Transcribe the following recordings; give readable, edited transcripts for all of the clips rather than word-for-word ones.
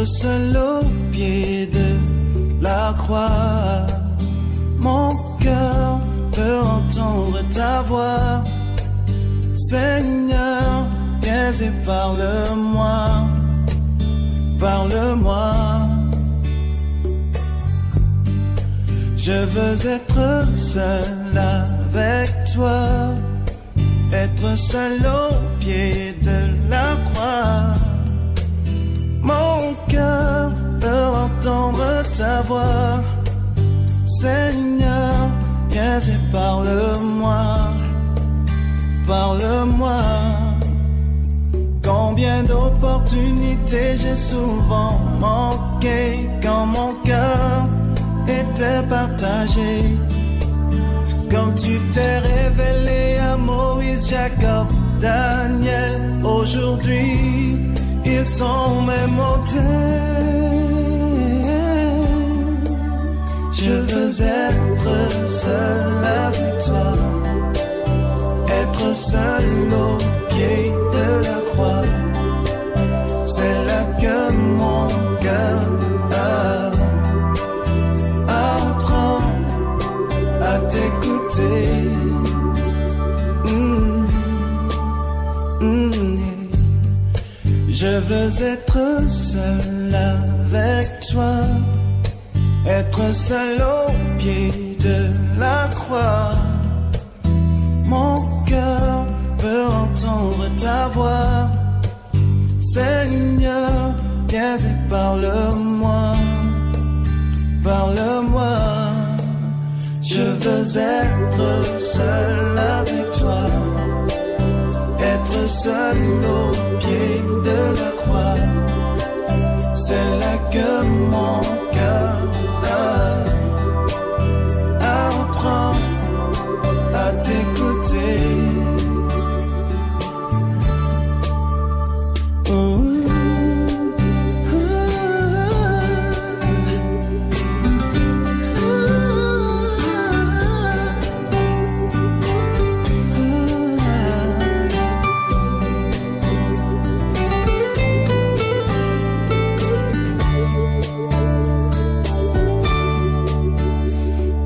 Être seul au pied de la croix, mon cœur peut entendre ta voix. Seigneur, viens et parle-moi, parle-moi. Je veux être seul avec toi, être seul au pied de la croix. Mon cœur peut entendre ta voix. Seigneur, viens et parle-moi, parle-moi. Combien d'opportunités j'ai souvent manqué quand mon cœur était partagé. Comme tu t'es révélé à Moïse, Jacob, Daniel, aujourd'hui ils sont mes modèles. Je veux être seul avec toi, être seul au pied de la croix. C'est là que mon cœur apprend à t'écouter. Je veux être seul avec toi, être seul au pied de la croix. Mon cœur peut entendre ta voix. Seigneur, viens et parle-moi, parle-moi. Je veux être seul avec toi, être seul au pied de la croix. C'est là que mon cœur apprend à t'écouter.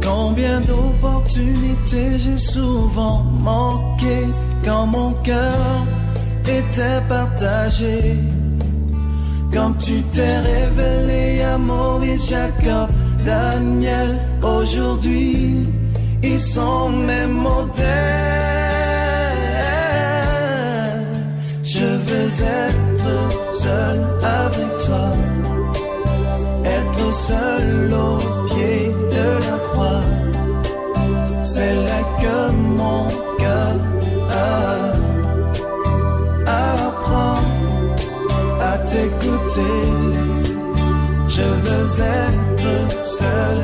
Combien d'opportunités j'ai souvent manqué quand mon cœur était partagé. Comme tu t'es révélé à Moïse, Jacob, Daniel, aujourd'hui ils sont mes modèles. Je veux être seul avec toi, être seul au pied de la croix. C'est là que mon cœur apprend à t'écouter. Je veux être seul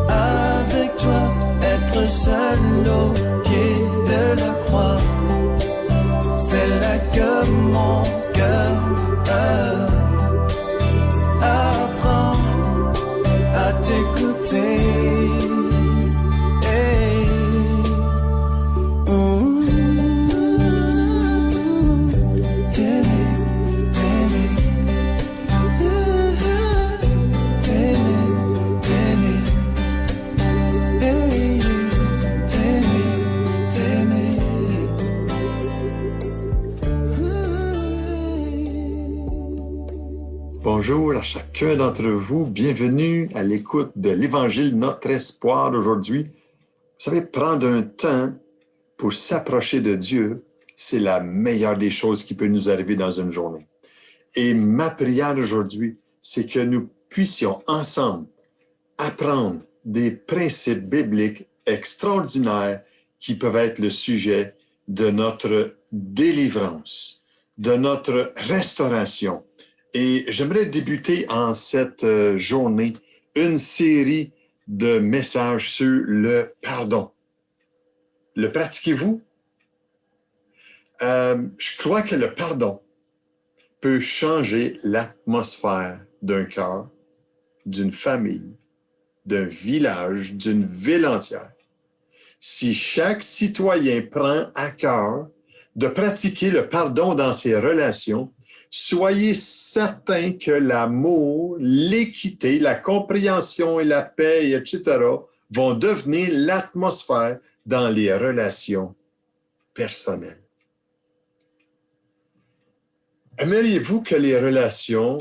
avec toi, être seul au pied de la croix. C'est là que mon cœur apprend à t'écouter. Bonjour à chacun d'entre vous. Bienvenue à l'écoute de l'Évangile Notre Espoir d'aujourd'hui. Vous savez, prendre un temps pour s'approcher de Dieu, c'est la meilleure des choses qui peut nous arriver dans une journée. Et ma prière aujourd'hui, c'est que nous puissions ensemble apprendre des principes bibliques extraordinaires qui peuvent être le sujet de notre délivrance, de notre restauration. Et j'aimerais débuter en cette journée une série de messages sur le pardon. Le pratiquez-vous? Je crois que le pardon peut changer l'atmosphère d'un cœur, d'une famille, d'un village, d'une ville entière. Si chaque citoyen prend à cœur de pratiquer le pardon dans ses relations, soyez certains que l'amour, l'équité, la compréhension et la paix, etc., vont devenir l'atmosphère dans les relations personnelles. Aimeriez-vous que les relations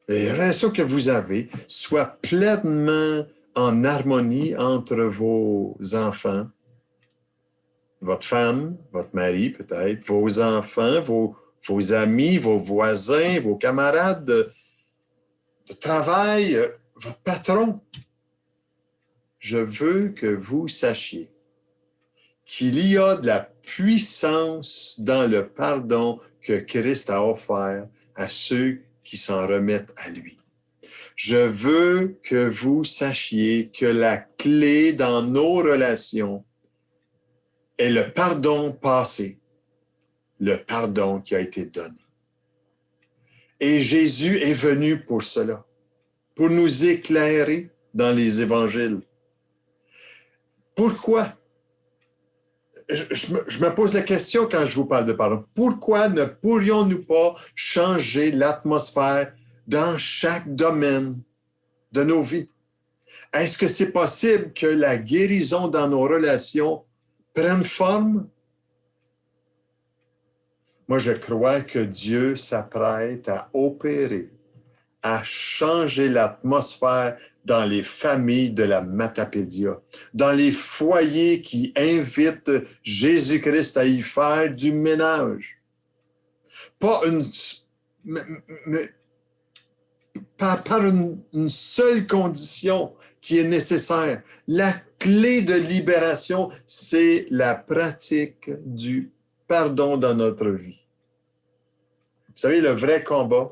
que vous avez soient pleinement en harmonie entre vos enfants, votre femme, votre mari peut-être, vos enfants, vos amis, vos voisins, vos camarades de travail, votre patron? Je veux que vous sachiez qu'il y a de la puissance dans le pardon que Christ a offert à ceux qui s'en remettent à lui. Je veux que vous sachiez que la clé dans nos relations est le pardon passé, le pardon qui a été donné. Et Jésus est venu pour cela, pour nous éclairer dans les évangiles. Pourquoi? Je me pose la question quand je vous parle de pardon. Pourquoi ne pourrions-nous pas changer l'atmosphère dans chaque domaine de nos vies? Est-ce que c'est possible que la guérison dans nos relations prenne forme? Moi, je crois que Dieu s'apprête à opérer, à changer l'atmosphère dans les familles de la Matapédia, dans les foyers qui invitent Jésus-Christ à y faire du ménage. Pas par une seule condition qui est nécessaire. La clé de libération, c'est la pratique du pardon dans notre vie. Vous savez, le vrai combat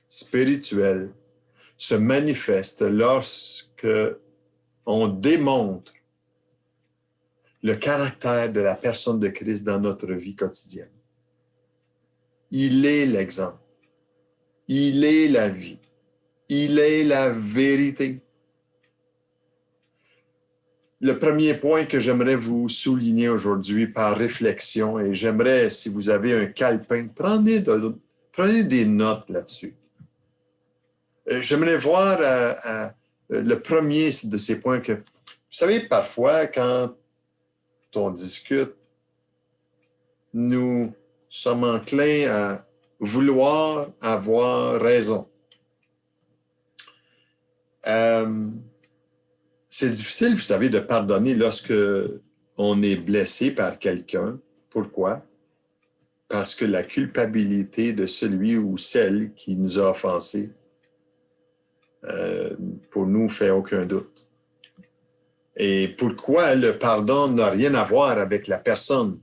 spirituel se manifeste lorsque on démontre le caractère de la personne de Christ dans notre vie quotidienne. Il est l'exemple. Il est la vie. Il est la vérité. Le premier point que j'aimerais vous souligner aujourd'hui par réflexion, et j'aimerais, si vous avez un calepin, prenez des notes là-dessus. J'aimerais voir le premier de ces points que, vous savez, parfois, quand on discute, nous sommes enclins à vouloir avoir raison. C'est difficile, vous savez, de pardonner lorsque on est blessé par quelqu'un. Pourquoi? Parce que la culpabilité de celui ou celle qui nous a offensés, pour nous, fait aucun doute. Et pourquoi le pardon n'a rien à voir avec la personne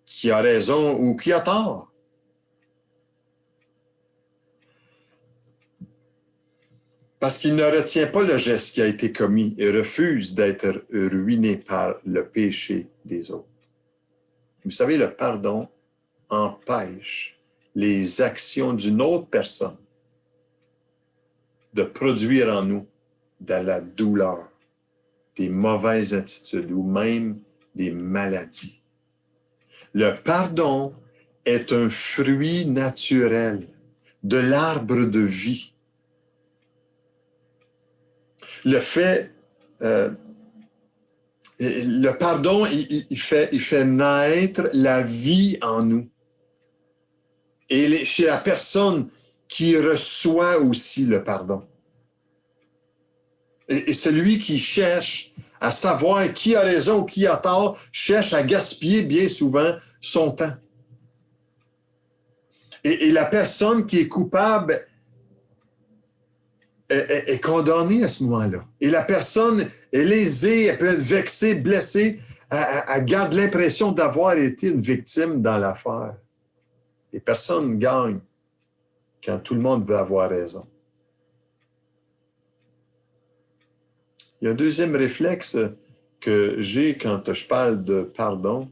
qui a raison ou qui a tort? Parce qu'il ne retient pas le geste qui a été commis et refuse d'être ruiné par le péché des autres. Vous savez, le pardon empêche les actions d'une autre personne de produire en nous de la douleur, des mauvaises attitudes ou même des maladies. Le pardon est un fruit naturel de l'arbre de vie. Le pardon, il fait naître la vie en nous. Et chez la personne qui reçoit aussi le pardon. Et celui qui cherche à savoir qui a raison ou qui a tort, cherche à gaspiller bien souvent son temps. Et la personne qui est coupable est condamnée à ce moment-là. Et la personne est lésée, elle peut être vexée, blessée, elle garde l'impression d'avoir été une victime dans l'affaire. Et personne ne gagne quand tout le monde veut avoir raison. Il y a un deuxième réflexe que j'ai quand je parle de pardon.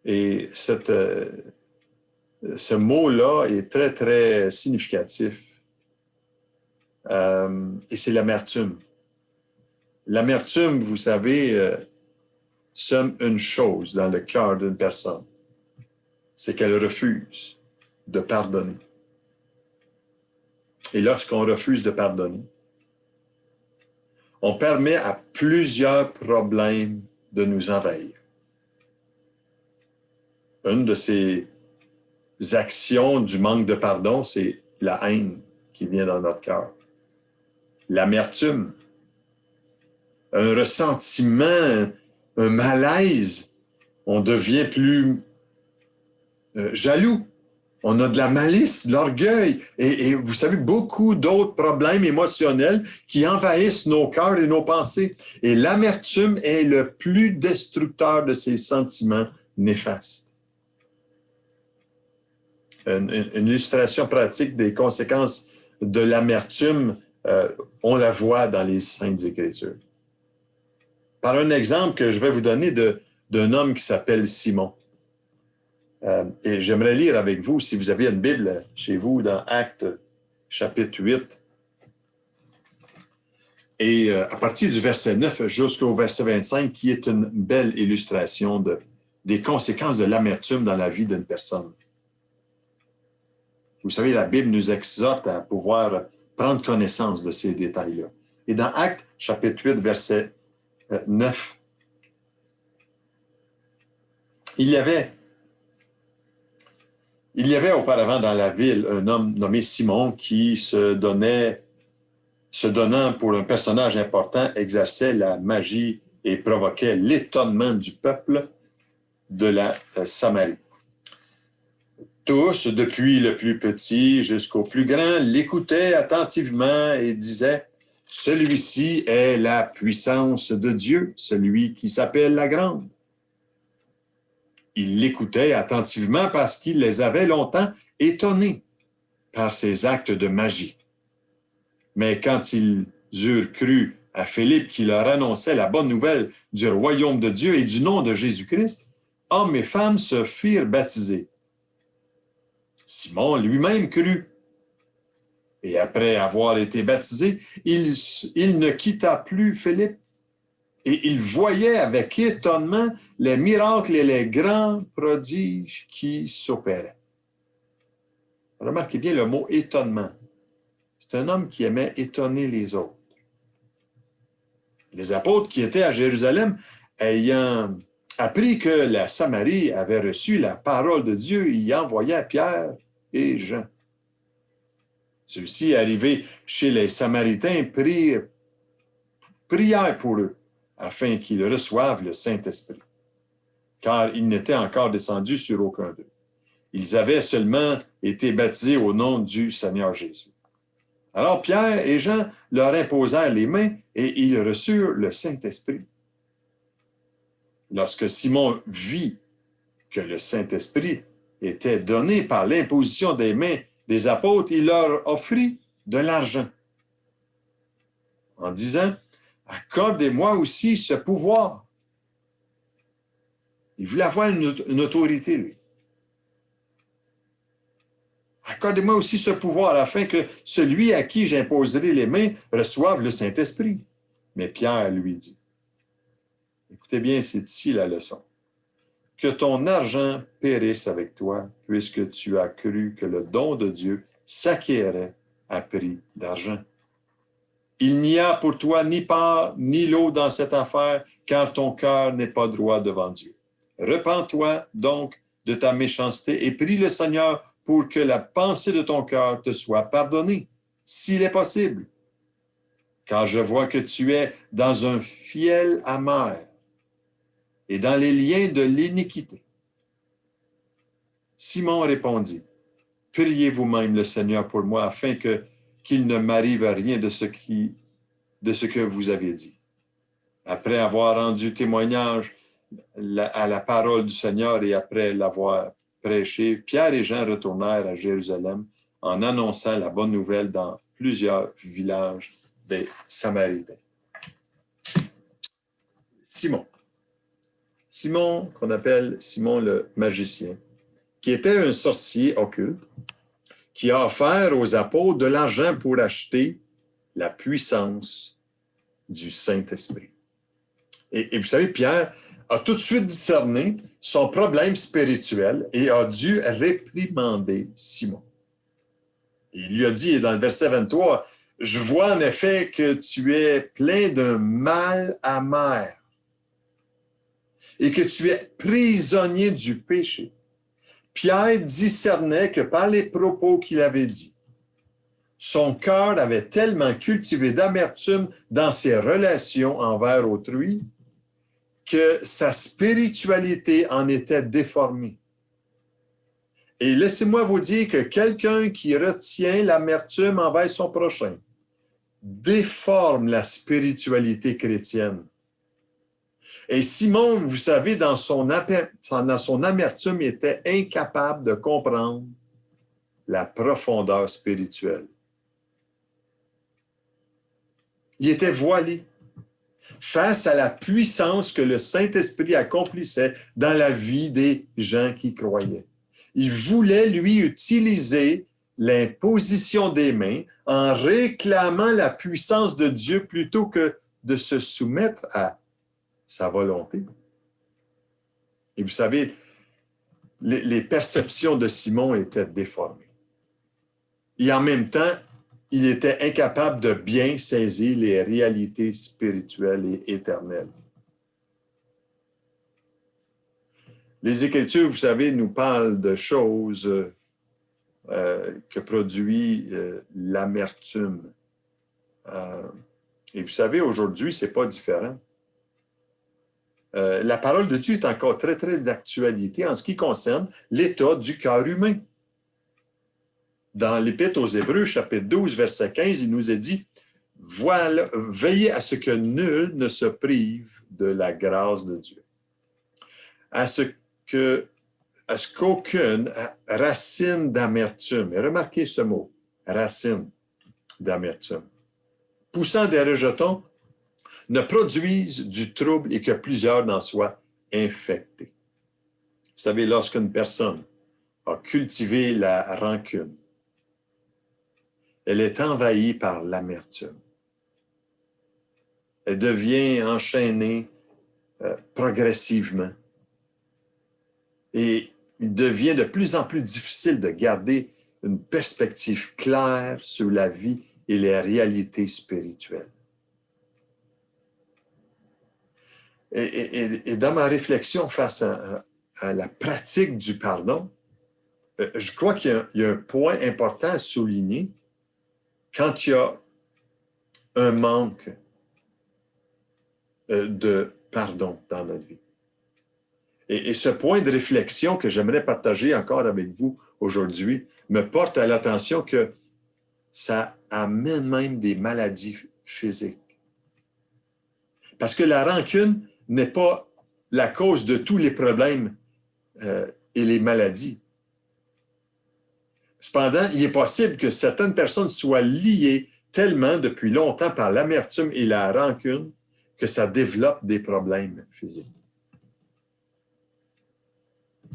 Et ce mot-là est très, très significatif. Et c'est l'amertume. L'amertume, vous savez, somme une chose dans le cœur d'une personne. c'est qu'elle refuse de pardonner. Et lorsqu'on refuse de pardonner, on permet à plusieurs problèmes de nous envahir. Une de ces actions du manque de pardon, c'est la haine qui vient dans notre cœur, l'amertume, un ressentiment, un malaise. On devient plus jaloux. On a de la malice, de l'orgueil et vous savez, beaucoup d'autres problèmes émotionnels qui envahissent nos cœurs et nos pensées. Et l'amertume est le plus destructeur de ces sentiments néfastes. Une illustration pratique des conséquences de l'amertume, on la voit dans les Saintes Écritures. Par un exemple que je vais vous donner d'un homme qui s'appelle Simon. Et j'aimerais lire avec vous, si vous avez une Bible chez vous, dans Actes, chapitre 8. Et à partir du verset 9 jusqu'au verset 25, qui est une belle illustration des conséquences de l'amertume dans la vie d'une personne. Vous savez, la Bible nous exhorte à pouvoir prendre connaissance de ces détails-là. Et dans Actes, chapitre 8, verset 9, il y avait auparavant dans la ville un homme nommé Simon qui se donnant pour un personnage important, exerçait la magie et provoquait l'étonnement du peuple de la Samarie. Tous, depuis le plus petit jusqu'au plus grand, l'écoutaient attentivement et disaient « Celui-ci est la puissance de Dieu, celui qui s'appelle la Grande. » Ils l'écoutaient attentivement parce qu'il les avait longtemps étonnés par ses actes de magie. Mais quand ils eurent cru à Philippe qui leur annonçait la bonne nouvelle du royaume de Dieu et du nom de Jésus-Christ, hommes et femmes se firent baptiser. Simon lui-même crut. Et après avoir été baptisé, il ne quitta plus Philippe. Et il voyait avec étonnement les miracles et les grands prodiges qui s'opéraient. Remarquez bien le mot étonnement. C'est un homme qui aimait étonner les autres. Les apôtres qui étaient à Jérusalem, ayant appris que la Samarie avait reçu la parole de Dieu, y envoyaient Pierre et Jean. Ceux-ci, arrivés chez les Samaritains, prièrent pour eux, afin qu'ils reçoivent le Saint-Esprit, car il n'était encore descendu sur aucun d'eux. Ils avaient seulement été baptisés au nom du Seigneur Jésus. Alors Pierre et Jean leur imposèrent les mains et ils reçurent le Saint-Esprit. Lorsque Simon vit que le Saint-Esprit était donné par l'imposition des mains des apôtres, il leur offrit de l'argent en disant « Accordez-moi aussi ce pouvoir. » Il voulait avoir une autorité, lui. « Accordez-moi aussi ce pouvoir afin que celui à qui j'imposerai les mains reçoive le Saint-Esprit. » Mais Pierre lui dit, écoutez bien, c'est ici la leçon. Que ton argent périsse avec toi, puisque tu as cru que le don de Dieu s'acquérait à prix d'argent. Il n'y a pour toi ni part ni lot dans cette affaire, car ton cœur n'est pas droit devant Dieu. Repens-toi donc de ta méchanceté et prie le Seigneur pour que la pensée de ton cœur te soit pardonnée, s'il est possible. Car je vois que tu es dans un fiel amer et dans les liens de l'iniquité. Simon répondit, priez vous-même le Seigneur pour moi, afin qu'il ne m'arrive rien de ce que vous avez dit. Après avoir rendu témoignage à la parole du Seigneur et après l'avoir prêché, Pierre et Jean retournèrent à Jérusalem en annonçant la bonne nouvelle dans plusieurs villages des Samaritains. Simon, qu'on appelle Simon le magicien, qui était un sorcier occulte, qui a offert aux apôtres de l'argent pour acheter la puissance du Saint-Esprit. Et vous savez, Pierre a tout de suite discerné son problème spirituel et a dû réprimander Simon. Il lui a dit dans le verset 23, « Je vois en effet que tu es plein d'un mal amer et que tu es prisonnier du péché. » Pierre discernait que par les propos qu'il avait dits, son cœur avait tellement cultivé d'amertume dans ses relations envers autrui que sa spiritualité en était déformée. Et laissez-moi vous dire que quelqu'un qui retient l'amertume envers son prochain déforme la spiritualité chrétienne. Et Simon, vous savez, dans son amertume, il était incapable de comprendre la profondeur spirituelle. Il était voilé face à la puissance que le Saint-Esprit accomplissait dans la vie des gens qui croyaient. Il voulait, lui, utiliser l'imposition des mains en réclamant la puissance de Dieu plutôt que de se soumettre à sa volonté. Et vous savez, les perceptions de Simon étaient déformées. Et en même temps, il était incapable de bien saisir les réalités spirituelles et éternelles. Les Écritures, vous savez, nous parlent de choses que produit l'amertume. Et vous savez, aujourd'hui, ce n'est pas différent. La parole de Dieu est encore très, très d'actualité en ce qui concerne l'état du cœur humain. Dans l'Épître aux Hébreux, chapitre 12, verset 15, il nous est dit « Voilà, veillez à ce que nul ne se prive de la grâce de Dieu, à ce qu'aucune racine d'amertume, et remarquez ce mot, racine d'amertume, poussant des rejetons, ne produise du trouble et que plusieurs n'en soient infectés. » Vous savez, lorsqu'une personne a cultivé la rancune, elle est envahie par l'amertume. Elle devient enchaînée progressivement. Et il devient de plus en plus difficile de garder une perspective claire sur la vie et les réalités spirituelles. Et dans ma réflexion face à la pratique du pardon, je crois qu'il y a un point important à souligner quand il y a un manque de pardon dans notre vie. Et ce point de réflexion que j'aimerais partager encore avec vous aujourd'hui me porte à l'attention que ça amène même des maladies physiques. Parce que la rancune n'est pas la cause de tous les problèmes et les maladies. Cependant, il est possible que certaines personnes soient liées tellement depuis longtemps par l'amertume et la rancune que ça développe des problèmes physiques.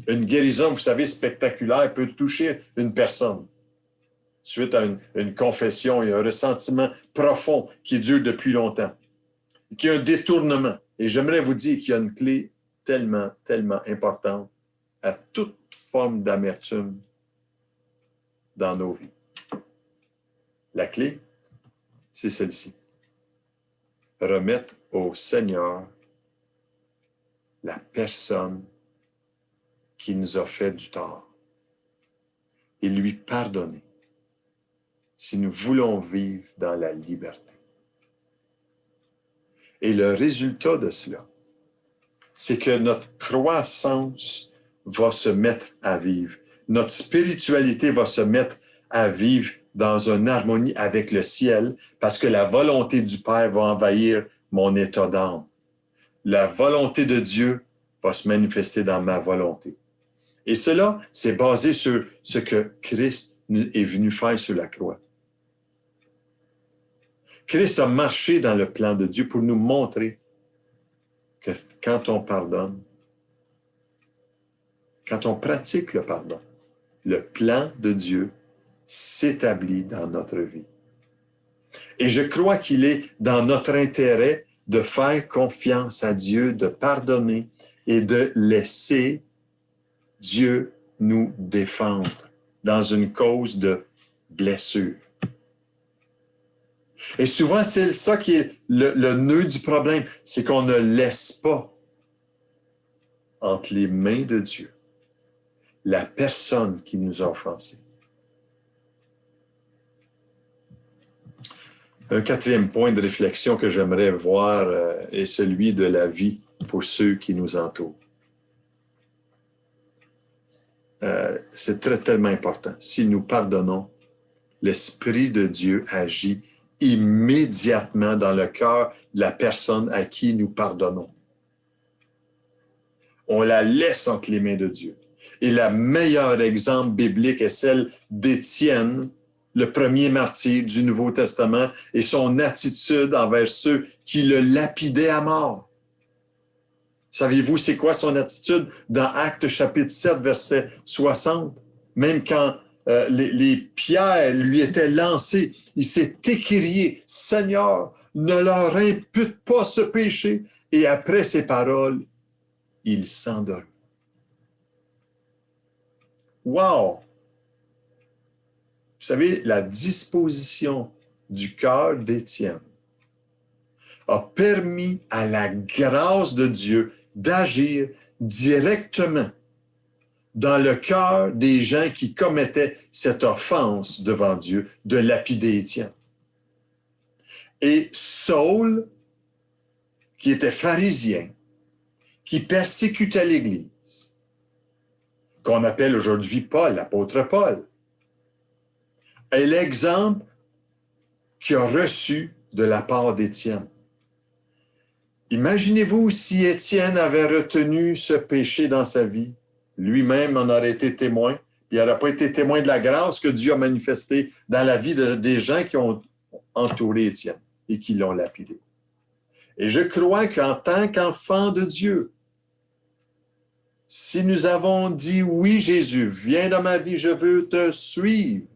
Une guérison, vous savez, spectaculaire peut toucher une personne suite à une confession et un ressentiment profond qui dure depuis longtemps, qui a un détournement. Et j'aimerais vous dire qu'il y a une clé tellement, tellement importante à toute forme d'amertume dans nos vies. La clé, c'est celle-ci. Remettre au Seigneur la personne qui nous a fait du tort et lui pardonner si nous voulons vivre dans la liberté. Et le résultat de cela, c'est que notre croissance va se mettre à vivre. Notre spiritualité va se mettre à vivre dans une harmonie avec le ciel parce que la volonté du Père va envahir mon état d'âme. La volonté de Dieu va se manifester dans ma volonté. Et cela, c'est basé sur ce que Christ est venu faire sur la croix. Christ a marché dans le plan de Dieu pour nous montrer que quand on pardonne, quand on pratique le pardon, le plan de Dieu s'établit dans notre vie. Et je crois qu'il est dans notre intérêt de faire confiance à Dieu, de pardonner et de laisser Dieu nous défendre dans une cause de blessure. Et souvent, c'est ça qui est le nœud du problème, c'est qu'on ne laisse pas entre les mains de Dieu la personne qui nous a offensés. Un quatrième point de réflexion que j'aimerais voir est celui de la vie pour ceux qui nous entourent. C'est tellement important. Si nous pardonnons, l'Esprit de Dieu agit immédiatement dans le cœur de la personne à qui nous pardonnons. On la laisse entre les mains de Dieu. Et le meilleur exemple biblique est celle d'Étienne, le premier martyr du Nouveau Testament, et son attitude envers ceux qui le lapidaient à mort. Savez-vous c'est quoi son attitude dans Actes chapitre 7, verset 60? Même quand les pierres lui étaient lancées, il s'est écrié, « Seigneur, ne leur impute pas ce péché. » Et après ces paroles, il s'endormit. Wow! Vous savez, la disposition du cœur d'Étienne a permis à la grâce de Dieu d'agir directement dans le cœur des gens qui commettaient cette offense devant Dieu, de lapider Étienne. Et Saul, qui était pharisien, qui persécutait l'Église, qu'on appelle aujourd'hui Paul, l'apôtre Paul, est l'exemple qu'il a reçu de la part d'Étienne. Imaginez-vous si Étienne avait retenu ce péché dans sa vie, lui-même en aurait été témoin, puis il n'aurait pas été témoin de la grâce que Dieu a manifestée dans la vie des gens qui ont entouré Étienne et qui l'ont lapidé. Et je crois qu'en tant qu'enfant de Dieu, si nous avons dit « Oui, Jésus, viens dans ma vie, je veux te suivre,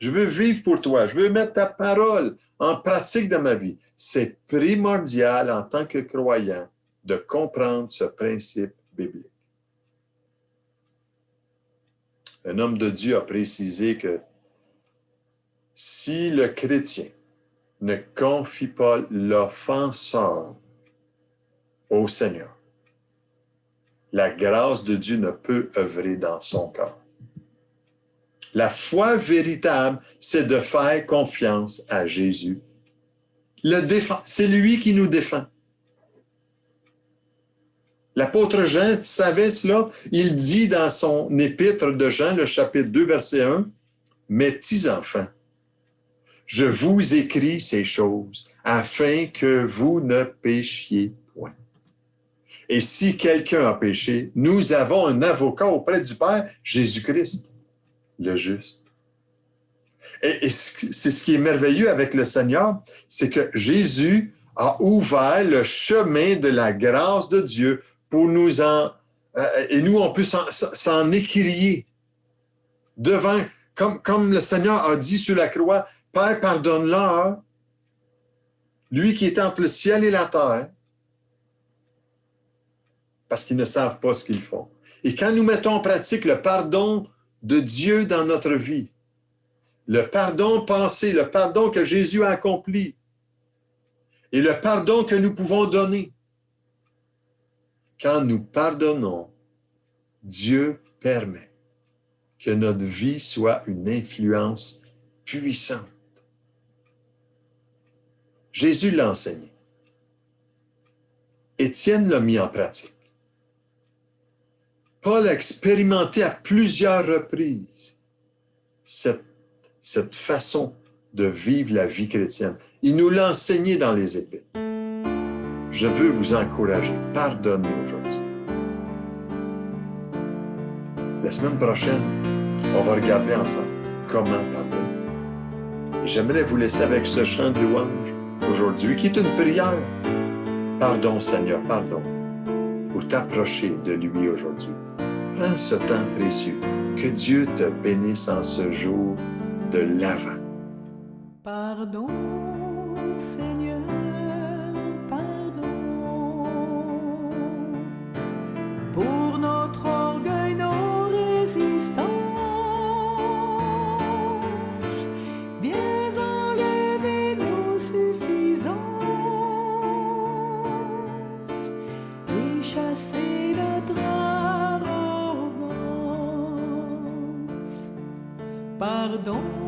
je veux vivre pour toi, je veux mettre ta parole en pratique dans ma vie », c'est primordial en tant que croyant de comprendre ce principe biblique. Un homme de Dieu a précisé que si le chrétien ne confie pas l'offenseur au Seigneur, la grâce de Dieu ne peut œuvrer dans son cœur. La foi véritable, c'est de faire confiance à Jésus. C'est lui qui nous défend. L'apôtre Jean savait cela. Il dit dans son épître de Jean, le chapitre 2, verset 1, « Mes petits enfants, je vous écris ces choses afin que vous ne péchiez point. Et si quelqu'un a péché, nous avons un avocat auprès du Père, Jésus-Christ, le juste. » Et c'est ce qui est merveilleux avec le Seigneur, c'est que Jésus a ouvert le chemin de la grâce de Dieu pour nous et nous, on peut s'en écrier devant, comme le Seigneur a dit sur la croix, « Père, pardonne-leur, lui qui est entre le ciel et la terre, parce qu'ils ne savent pas ce qu'ils font. » Et quand nous mettons en pratique le pardon de Dieu dans notre vie, le pardon pensé, le pardon que Jésus a accompli, et le pardon que nous pouvons donner, quand nous pardonnons, Dieu permet que notre vie soit une influence puissante. Jésus l'a enseigné. Étienne l'a mis en pratique. Paul a expérimenté à plusieurs reprises cette façon de vivre la vie chrétienne. Il nous l'a enseigné dans les Épîtres. Je veux vous encourager, pardonnez aujourd'hui. La semaine prochaine, on va regarder ensemble comment pardonner. Et j'aimerais vous laisser avec ce chant de louange aujourd'hui, qui est une prière. Pardon, Seigneur, pardon, pour t'approcher de lui aujourd'hui. Prends ce temps précieux. Que Dieu te bénisse en ce jour de l'Avent. Pardon, Seigneur, pardon. pardon.